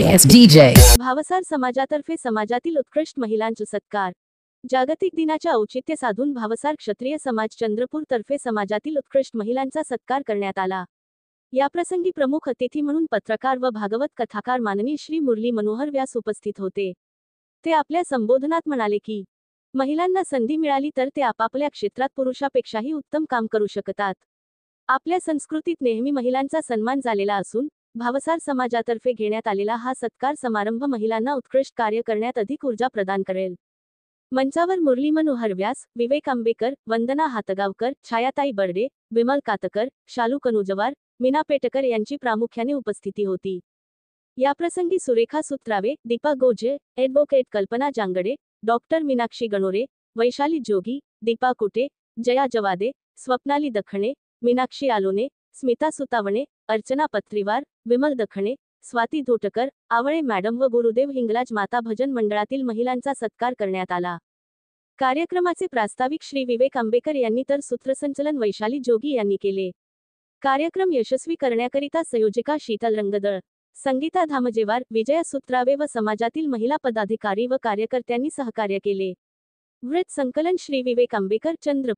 KS DJ. Bhavsar समाजातर्फे समाजातील उत्कृष्ट महिलांचा सत्कार। जागतिक दिनाच्या औचित्य साधून भावसार क्षत्रिय समाज चंद्रपूर तर्फे समाजातील उत्कृष्ट महिलांचा सत्कार करण्यात आला। याप्रसंगी प्रमुख अतिथी म्हणून पत्रकार व भागवत कथाकार माननीय श्री मुरली मनोहर व्यास उपस्थित होते। ते आपल्या संबोधनात म्हणाले की महिलांना संधी मिळाली तर ते आपापल्या क्षेत्रात पुरुषापेक्षाही उत्तम काम करू शकतात। आपल्या संस्कृतीत नेहमी महिलांचा सन्मान झालेला असून भावसार समाजातर्फे घेण्यात आलेला हा सत्कार समारंभ महिलांना उत्कृष्ट कार्य करण्यात अधिक ऊर्जा प्रदान करेल। मंचावर मुरली मनोहर व्यास, विवेक आंबेकर, वंदना हातगावकर, छायाताई बर्डे, विमल कातकर, शालू कनुजवार, मीना पेटकर यांची प्रामुख्याने उपस्थिती होती। याप्रसंगी सुरेखा सुत्रावे, दीपा गोजे, ॲडव्होकेट कल्पना जांगडे, डॉक्टर मीनाक्षी गणोरे, वैशाली जोगी, दीपा कुटे, जया जवादे, स्वप्नाली दखणे, मीनाक्षी आलोने, स्मिता सुतावणे, अर्चना पत्रीवार, विमल दखणे, स्वाती धोटकर, आवळे मॅडम व गुरुदेव हिंगलाज माता भजन मंडळातील महिलांचा सत्कार करण्यात आला। कार्यक्रमाचे प्रास्ताविक श्री विवेक आंबेकर यांनी तर सूत्रसंचलन वैशाली जोगी यांनी केले। कार्यक्रम यशस्वी करण्याकरिता संयोजिका शीतल रंगदळ, संगीता धामजेवार, विजया सुत्रावे व समाजातील महिला पदाधिकारी व कार्यकर्त्यांनी सहकार्य केले। वृत्त संकलन श्री विवेक आंबेकर, चंद्रपूर।